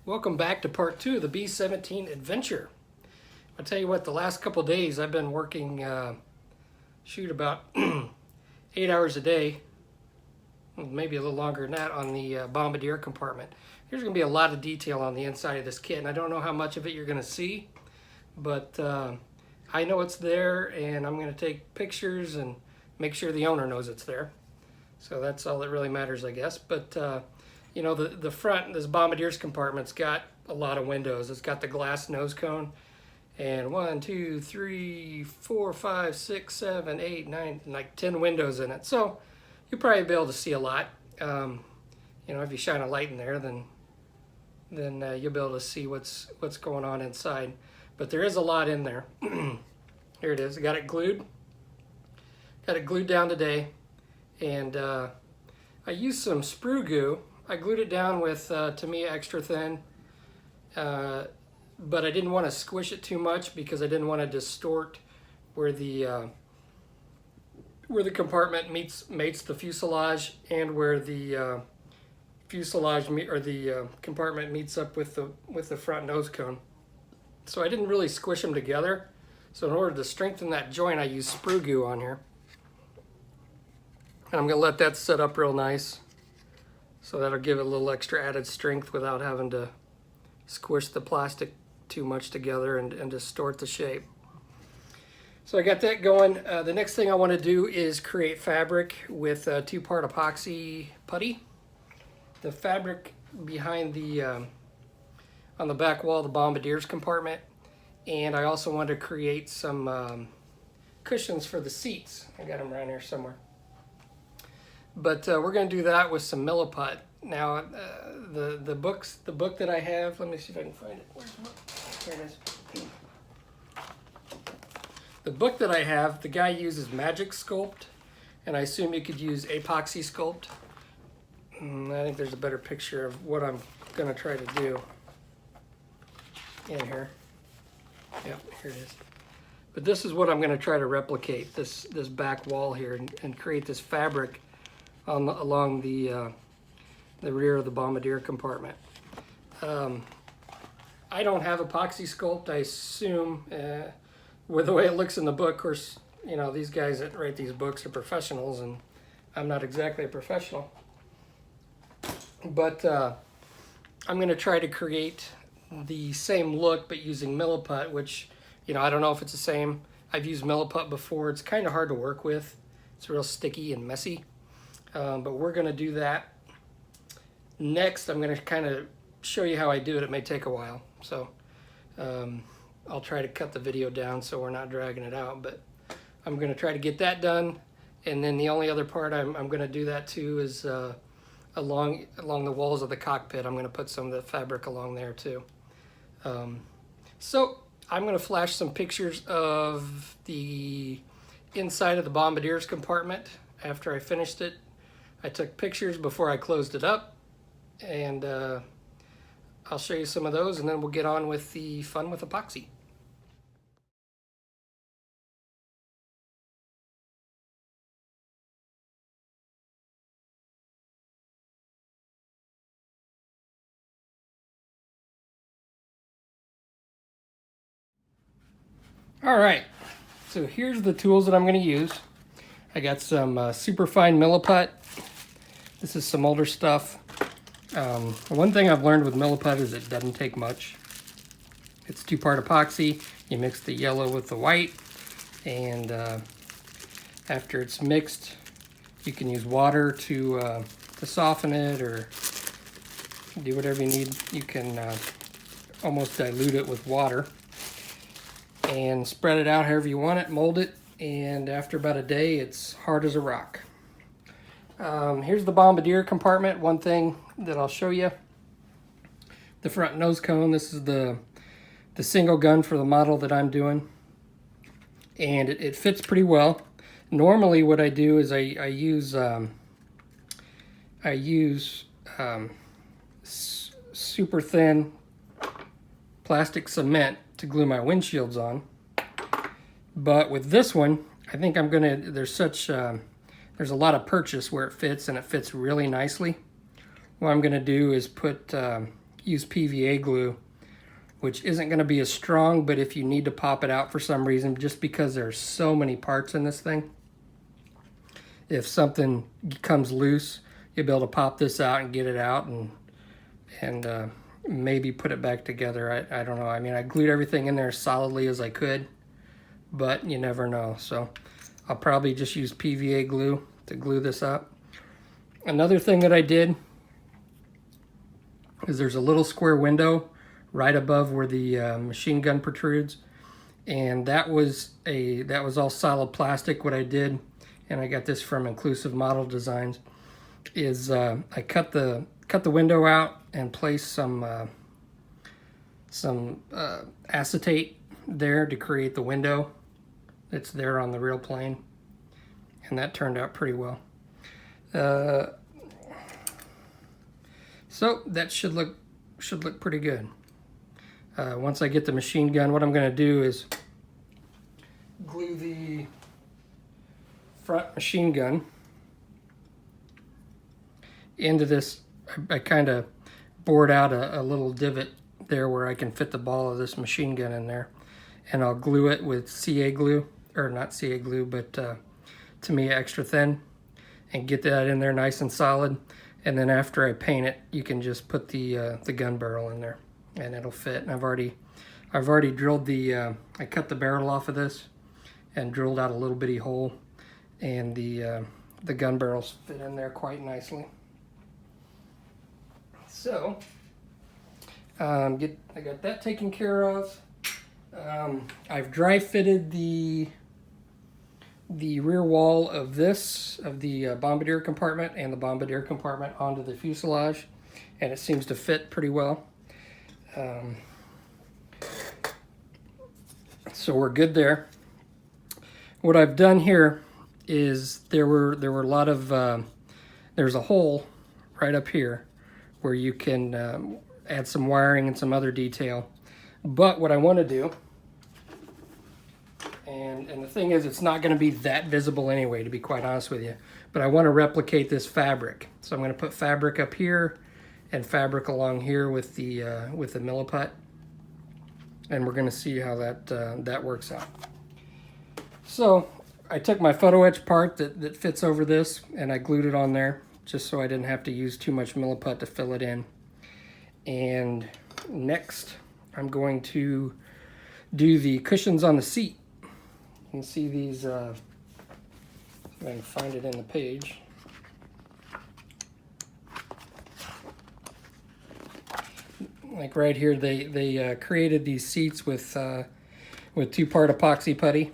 Welcome back to part 2 of the B17 adventure. I'll tell you what, the last couple days I've been working, about 8 hours a day, maybe a little longer than that, on the Bombardier compartment. There's going to be a lot of detail on the inside of this kit, and I don't know how much of it you're going to see, but I know it's there, and I'm going to take pictures and make sure the owner knows it's there. So that's all that really matters, I guess. But you know, the front, this Bombardier's compartment's got a lot of windows. It's got the glass nose cone, and 1, 2, 3, 4, 5, 6, 7, 8, 9, like 10 windows in it. So you'll probably be able to see a lot. You know, if you shine a light in there, then you'll be able to see what's going on inside. But there is a lot in there. Here it is. I got it glued. Got it glued down today, and I used some sprue goo. I glued it down with Tamiya Extra Thin, but I didn't want to squish it too much because I didn't want to distort where the compartment mates the fuselage, and where the compartment meets up with the front nose cone. So I didn't really squish them together. So in order to strengthen that joint, I used sprue goo on here, and I'm going to let that set up real nice. So that'll give it a little extra added strength without having to squish the plastic too much together and distort the shape. So I got that going. The next thing I want to do is create fabric with 2-part epoxy putty. The fabric behind the on the back wall of the Bombardier's compartment, and I also want to create some cushions for the seats. I got them around here somewhere. But we're going to do that with some milliput. Now, the book that I have, let me see if I can find it. Where's the book? Here it is. The book that I have, the guy uses Magic Sculpt, and I assume you could use epoxy sculpt. I think there's a better picture of what I'm going to try to do in here. Yep, here it is. But this is what I'm going to try to replicate, this back wall here, and create this fabric along the rear of the Bombardier compartment. I don't have epoxy sculpt. I assume, with the way it looks in the book, of course, you know, these guys that write these books are professionals, and I'm not exactly a professional. But I'm going to try to create the same look, but using milliput, which, you know, I don't know if it's the same. I've used milliput before. It's kind of hard to work with. It's real sticky and messy. But we're going to do that. Next, I'm going to kind of show you how I do it. It may take a while, so I'll try to cut the video down so we're not dragging it out. But I'm going to try to get that done, and then the only other part I'm going to do that too is along the walls of the cockpit. I'm going to put some of the fabric along there too. So I'm going to flash some pictures of the inside of the Bombardier's compartment after I finished it. I took pictures before I closed it up, and I'll show you some of those, and then we'll get on with the fun with epoxy. All right, so here's the tools that I'm going to use. I got some super fine milliput. This is some older stuff. One thing I've learned with milliput is it doesn't take much. It's 2-part epoxy. You mix the yellow with the white, and after it's mixed, you can use water to soften it, or do whatever you need. You can almost dilute it with water and spread it out however you want it, mold it, and after about a day, it's hard as a rock. Here's the Bombardier compartment. One thing that I'll show you, the front nose cone. This is the single gun for the model that I'm doing, and it fits pretty well. Normally what I do is I use super thin plastic cement to glue my windshields on. But with this one, I think I'm gonna, there's a lot of purchase where it fits, and it fits really nicely. What I'm gonna do is put use PVA glue, which isn't going to be as strong, but if you need to pop it out for some reason, just because there's so many parts in this thing, if something comes loose, you'll be able to pop this out and get it out and maybe put it back together. I don't know. I mean, I glued everything in there as solidly as I could, but you never know. So I'll probably just use PVA glue to glue this up. Another thing that I did is there's a little square window right above where the machine gun protrudes, and that was all solid plastic. What I did, and I got this from Inclusive Model Designs, is I cut the window out and placed some acetate there to create the window that's there on the real plane, and that turned out pretty well. So that should look pretty good. Once I get the machine gun, what I'm going to do is glue the front machine gun into this. I kind of bored out a little divot there where I can fit the ball of this machine gun in there, and I'll glue it with CA glue, or not CA glue, but Tamiya extra thin, and get that in there nice and solid. And then after I paint it, you can just put the gun barrel in there, and it'll fit. And I've already drilled I cut the barrel off of this and drilled out a little bitty hole, and the gun barrels fit in there quite nicely. So I got that taken care of. I've dry fitted the rear wall of the Bombardier compartment and the Bombardier compartment onto the fuselage, and it seems to fit pretty well. So we're good there. What I've done here is there were a lot of there's a hole right up here where you can add some wiring and some other detail. But what I want to do, and the thing is, it's not going to be that visible anyway, to be quite honest with you, but I want to replicate this fabric. So I'm going to put fabric up here and fabric along here with the milliput, and we're going to see how that works out. So I took my photo etch part that fits over this, and I glued it on there just so I didn't have to use too much milliput to fill it in. And next, I'm going to do the cushions on the seat. You can see these, if I can find it in the page. Like right here, they created these seats with 2-part epoxy putty,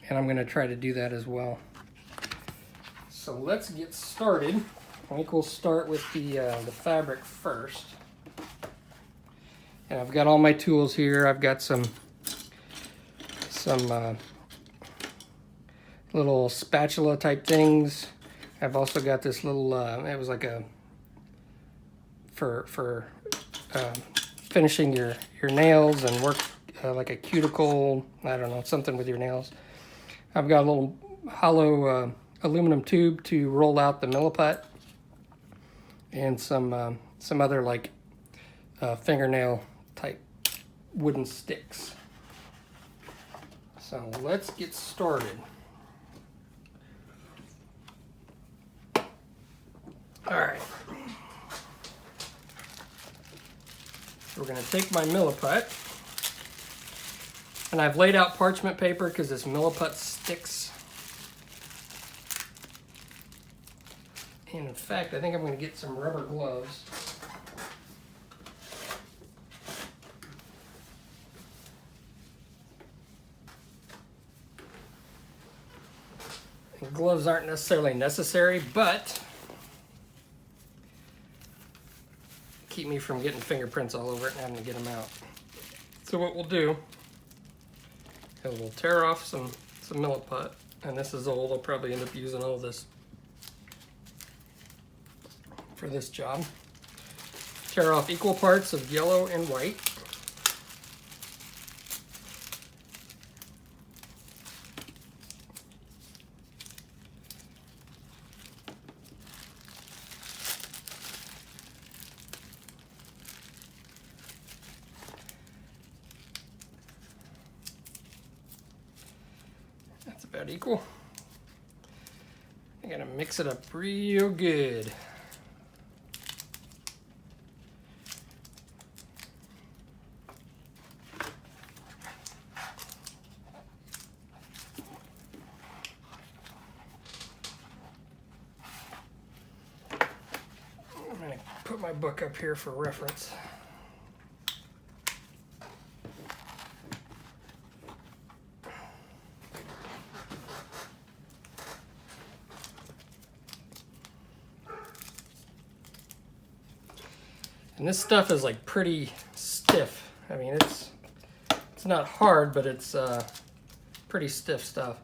and I'm going to try to do that as well. So let's get started. I think we'll start with the fabric first. And I've got all my tools here. I've got some little spatula type things. I've also got this little, it was like for finishing your nails and work like a cuticle, I don't know, something with your nails. I've got a little hollow aluminum tube to roll out the milliput, and some other like fingernail type wooden sticks. So let's get started. All right. So we're going to take my milliput, and I've laid out parchment paper because this milliput sticks. And in fact, I think I'm going to get some rubber gloves. And gloves aren't necessarily necessary, but keep me from getting fingerprints all over it and having to get them out. So what we'll do is we'll tear off some milliput, and this is old. I'll probably end up using all this for this job. Tear off equal parts of yellow and white. about equal. I gotta mix it up real good. I'm gonna put my book up here for reference. And this stuff is like pretty stiff. I mean, it's not hard, but it's pretty stiff stuff.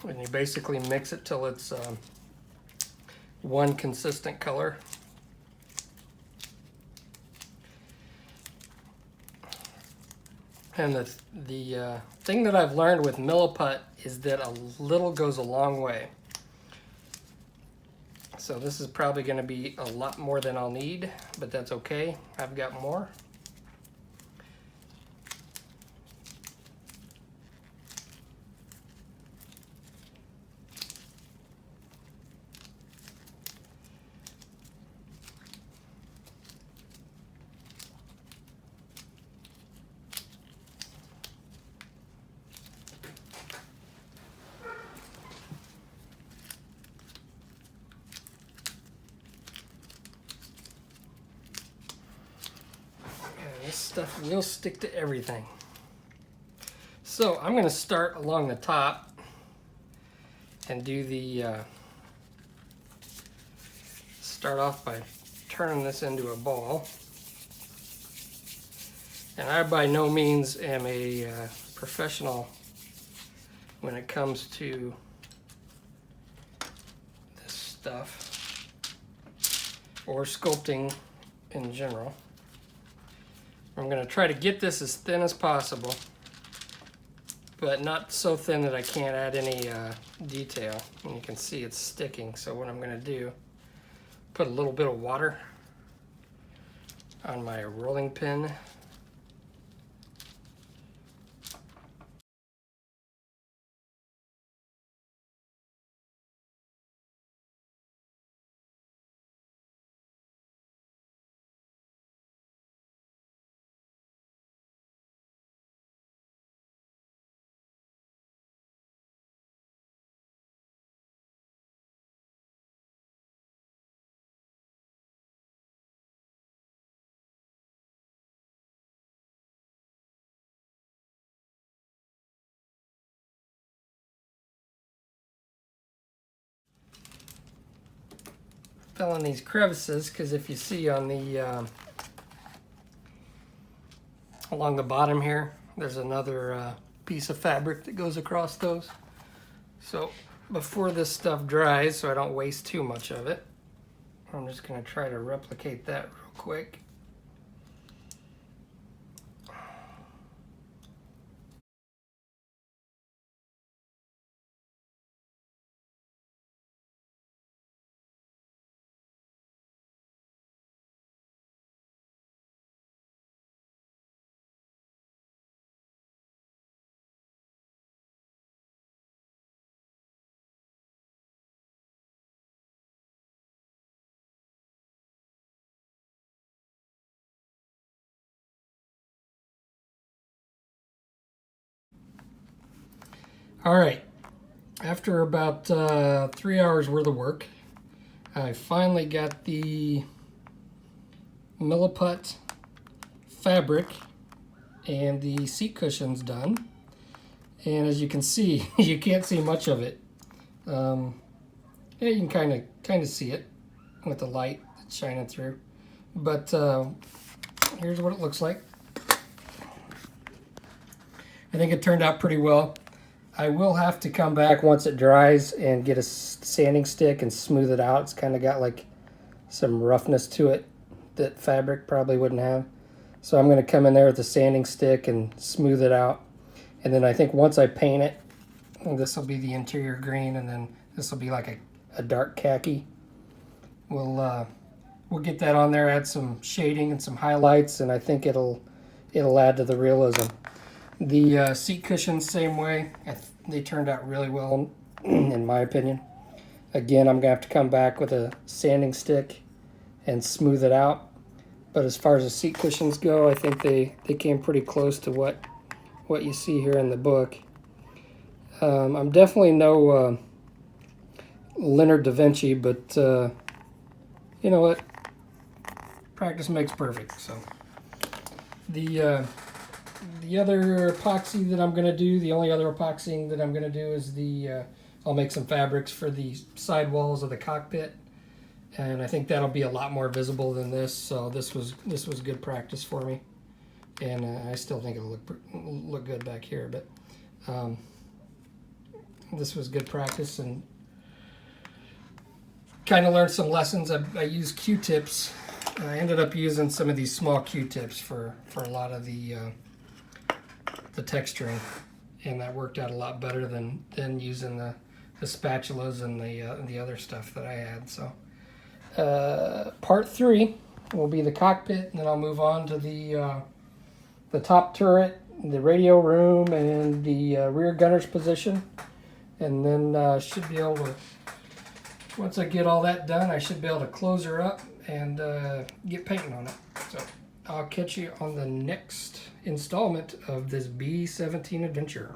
And you basically mix it till it's one consistent color. And the thing that I've learned with milliput is that a little goes a long way. So this is probably going to be a lot more than I'll need, but that's okay. I've got more. This stuff will stick to everything. So I'm going to start along the top and do the start off by turning this into a ball. And I by no means am a professional when it comes to this stuff or sculpting in general. I'm going to try to get this as thin as possible, but not so thin that I can't add any detail. And you can see it's sticking, so what I'm going to do, put a little bit of water on my rolling pin. Fill in these crevices, because if you see on the along the bottom here, there's another piece of fabric that goes across those. So before this stuff dries, so I don't waste too much of it, I'm just going to try to replicate that real quick. All right, after about 3 hours worth of work, I finally got the milliput fabric and the seat cushions done. And as you can see, you can't see much of it. Yeah, you can kind of see it with the light that's shining through. But here's what it looks like. I think it turned out pretty well. I will have to come back once it dries and get a sanding stick and smooth it out. It's kind of got like some roughness to it that fabric probably wouldn't have. So I'm going to come in there with the sanding stick and smooth it out. And then I think once I paint it, this will be the interior green, and then this will be like a dark khaki. We'll get that on there, add some shading and some highlights, and I think it'll it'll add to the realism. The seat cushions, same way. They turned out really well, in my opinion. Again, I'm going to have to come back with a sanding stick and smooth it out. But as far as the seat cushions go, I think they came pretty close to what you see here in the book. I'm definitely no Leonard da Vinci, but you know what? Practice makes perfect. So the other epoxy that I'm going to do, the only other epoxying that I'm going to do is I'll make some fabrics for the sidewalls of the cockpit, and I think that'll be a lot more visible than this. So this was good practice for me, and I still think it'll look good back here. But this was good practice, and kind of learned some lessons. I used Q-tips. I ended up using some of these small Q-tips for a lot of the texturing, and that worked out a lot better than using the spatulas and the other stuff that I had. So part 3 will be the cockpit, and then I'll move on to the top turret, the radio room, and the rear gunner's position, and then should be able to, once I get all that done, I should be able to close her up and get painting on it. So I'll catch you on the next installment of this B-17 adventure.